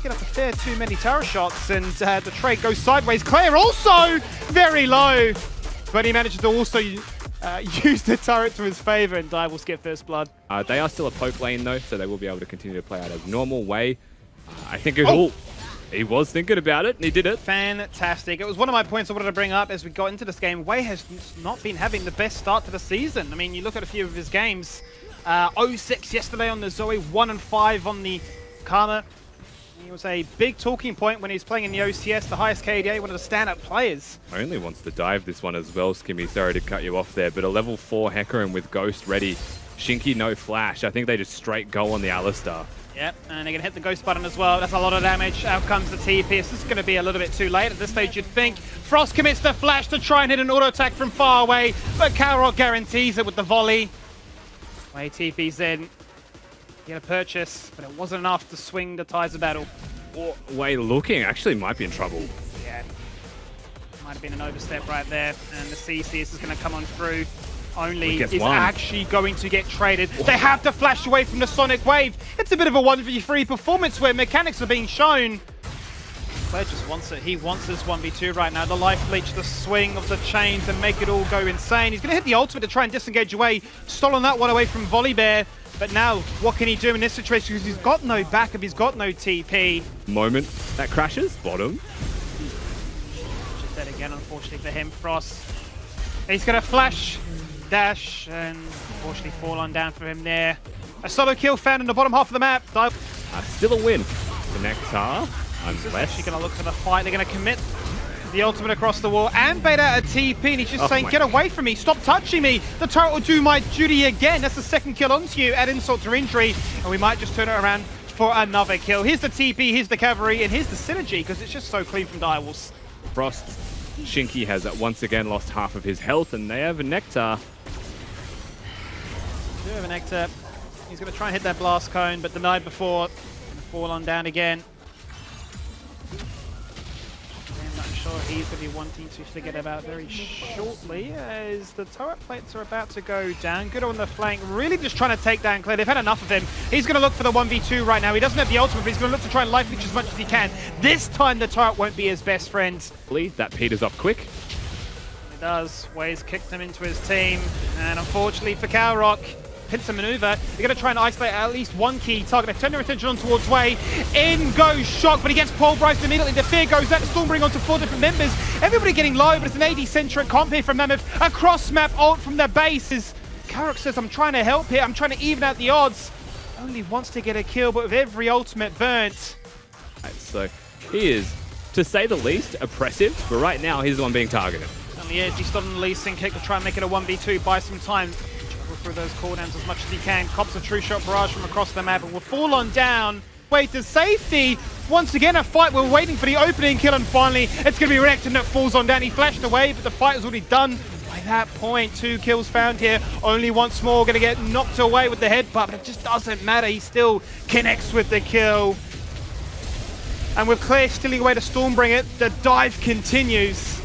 picking up a fair too many tower shots, and the trade goes sideways. Claire also very low, but he manages to also use the turret to his favor, and Dai will skip first blood. They are still a poke lane though, so they will be able to continue to play out as normal way. I think it was, he was thinking about it, and he did it. Fantastic. It was one of my points I wanted to bring up as we got into this game. Wei has not been having the best start to the season. I mean, you look at a few of his games. 0-6 yesterday on the Zoe, 1-5 on the Karma. He was a big talking point when he was playing in the OCS, the highest KDA, one of the stand-up players. Only wants to dive this one as well, Skimmy. Sorry to cut you off there, but a level 4 Hecarim with Ghost ready. Shinky no flash. I think they just straight go on the Alistar. Yep, and they're going to hit the Ghost button as well. That's a lot of damage. Out comes the TP. This is going to be a little bit too late at this stage, you'd think. Frost commits the flash to try and hit an auto attack from far away, but Kalrock guarantees it with the volley. Wei TP's in. Get a purchase, but it wasn't enough to swing the tides of battle. Wei looking actually might be in trouble. Yeah, might have been an overstep right there, and the CCS is going to come on through. Only is actually going to get traded. They have to flash away from the Sonic Wave. It's a bit of a 1v3 performance where mechanics are being shown. Claire just wants it. He wants this 1v2 right now. The life leech, the swing of the chains, and make it all go insane. He's going to hit the ultimate to try and disengage away. Stolen that one away from Volibear. But now, what can he do in this situation? Because he's got no backup, he's got no TP. Moment that crashes, bottom. Just dead again, unfortunately for him. Frost. He's going to flash, dash, and unfortunately fall on down for him there. A solo kill found in the bottom half of the map. Still a win for Nectar. Unless actually going to look for the fight. They're going to commit the ultimate across the wall and bait out a TP, and he's just saying, get away from me, stop touching me. The turret will do my duty again. That's the second kill onto you, add insult to injury, and we might just turn it around for another kill. Here's the TP, here's the cavalry, and here's the synergy, because it's just so clean from Direwolves. Frost, Shinky has once again lost half of his health, and they have a Nectar. They do have a Nectar. He's going to try and hit that blast cone, but denied before. Going to fall on down again. Sure, he's going to be wanting to forget about very shortly as the turret plates are about to go down. Good on the flank, really just trying to take down Claire. They've had enough of him. He's going to look for the 1v2 right now. He doesn't have the ultimate, but he's going to look to try and life leech as much as he can. This time the turret won't be his best friend. That peters up quick. It does. Wei's kicked him into his team, and unfortunately for Kalrock, hits a maneuver. They're going to try and isolate at least one key target. They turn their attention on towards Wei. In goes Shock, but he gets Paul Bryce immediately. The fear goes out. Stormbring onto 4 different members. Everybody getting low, but it's an AD-centric comp here from Mammoth. A cross-map ult from the base is... Kalrock says, I'm trying to help here. I'm trying to even out the odds. Only wants to get a kill, but with every ultimate burnt. So he is, to say the least, oppressive, but right now he's the one being targeted. On the edge, he stopped on the Lee Sin kick to try and make it a 1v2, buy some time. Through those cooldowns as much as he can. Cops a true shot barrage from across the map and will fall on down. Wait to safety. Once again, a fight. We're waiting for the opening kill, and finally it's going to be Renekton that falls on down. He flashed away, but the fight is already done. By that point, 2 kills found here. Only once more going to get knocked away with the headbutt, but it just doesn't matter. He still connects with the kill. And with Claire stealing away to Stormbringer, the dive continues.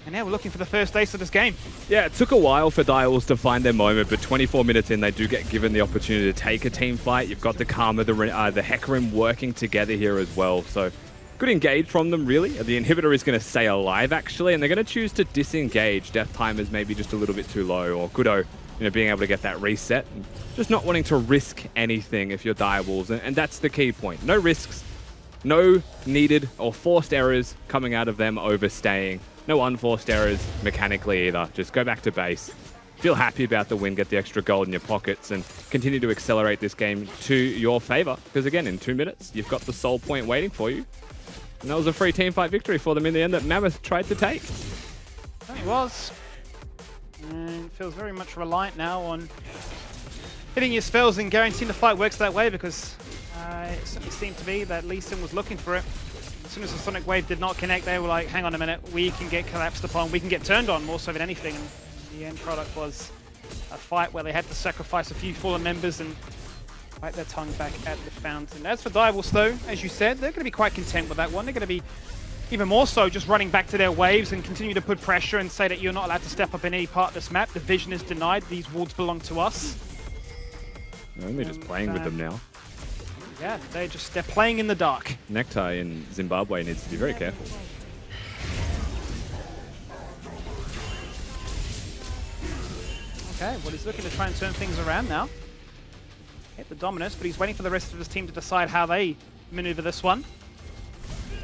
And now we're looking for the first ace of this game. Yeah, it took a while for Direwolves to find their moment, but 24 minutes in, they do get given the opportunity to take a team fight. You've got the Karma, the Hecarim working together here as well. So good engage from them, really. The inhibitor is going to stay alive, actually, and they're going to choose to disengage. Death time is maybe just a little bit too low, or Kudo, being able to get that reset. And just not wanting to risk anything if you're Direwolves, and that's the key point. No risks, no needed or forced errors coming out of them overstaying. No unforced errors mechanically either. Just go back to base. Feel happy about the win, get the extra gold in your pockets, and continue to accelerate this game to your favor. Because again, in 2 minutes, you've got the soul point waiting for you. And that was a free team fight victory for them in the end that Mammoth tried to take. It was. And feels very much reliant now on hitting your spells and guaranteeing the fight works that way, because it certainly seemed to be that Lee Sin was looking for it. As soon as the Sonic Wave did not connect, they were like, hang on a minute, we can get collapsed upon, we can get turned on more so than anything. And the end product was a fight where they had to sacrifice a few fallen members and bite their tongue back at the fountain. As for Direwolves though, as you said, they're going to be quite content with that one. They're going to be even more so just running back to their waves and continue to put pressure and say that you're not allowed to step up in any part of this map. The vision is denied, these wards belong to us. They're only just playing with them now. Yeah, they're playing in the dark. Necktie in Zimbabwe needs to be very careful. Okay, well, he's looking to try and turn things around now. Hit the dominus, but he's waiting for the rest of his team to decide how they maneuver this one.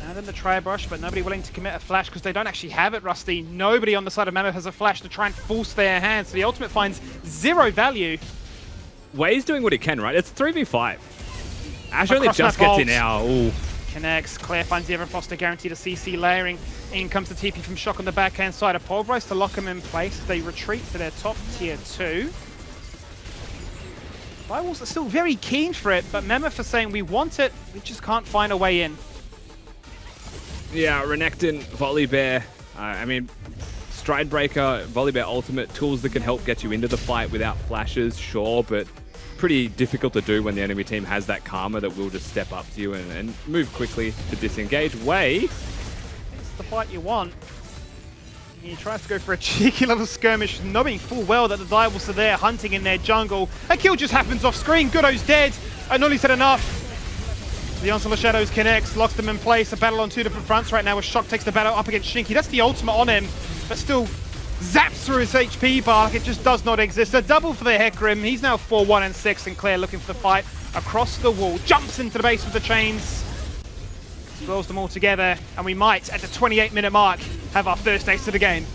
And then the tri-brush, but nobody willing to commit a flash because they don't actually have it, Rusty. Nobody on the side of Mammoth has a flash to try and force their hand, so the ultimate finds 0 value. Way's doing what he can, right? It's 3v5. Ash only just gets in now. Ooh. Connects. Claire finds the Everfoster guaranteed a CC layering. In comes the TP from Shock on the backhand side of Pulverize to lock him in place. They retreat to their top tier 2. Firewalls are still very keen for it, but Mammoth are saying we want it, we just can't find a way in. Yeah, Renekton, Volibear, I mean, Stride Breaker, Volibear ultimate, tools that can help get you into the fight without flashes, sure, but pretty difficult to do when the enemy team has that Karma that will just step up to you and move quickly to disengage. Way! It's the fight you want. He tries to go for a cheeky little skirmish, knowing full well that the Direwolves are there hunting in their jungle. A kill just happens off screen, Goodo's dead, and Nolly said enough. The Onslaught of Shadows connects, locks them in place. A battle on 2 different fronts right now as Shock takes the battle up against Shinky. That's the ultimate on him, but still zaps through his HP bar like it just does not exist. A double for the Hecarim. He's now 4-1 and 6, and Claire looking for the fight across the wall. Jumps into the base with the chains. Swirls them all together, and we might, at the 28-minute mark, have our first ace of the game.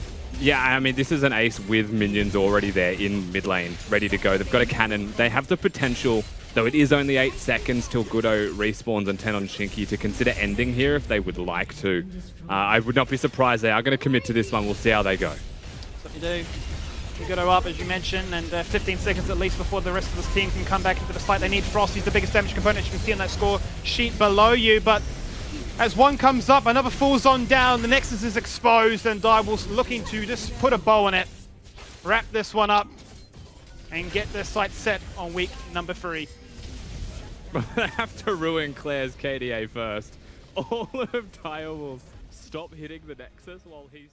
Yeah, I mean, this is an ace with minions already there in mid lane, ready to go. They've got a cannon. They have the potential, though it is only 8 seconds till Goodo respawns and 10 on Shinky, to consider ending here if they would like to. I would not be surprised. They are going to commit to this one. We'll see how they go. That's what you do. You Goodo up, as you mentioned, and 15 seconds at least before the rest of this team can come back into the fight. They need Frost. He's the biggest damage component. You can see on that score sheet below you, but as one comes up, another falls on down. The Nexus is exposed, and Direwolves looking to just put a bow on it, wrap this one up, and get their sights set on week number 3. They have to ruin Claire's KDA first. All of Direwolves stop hitting the Nexus while he's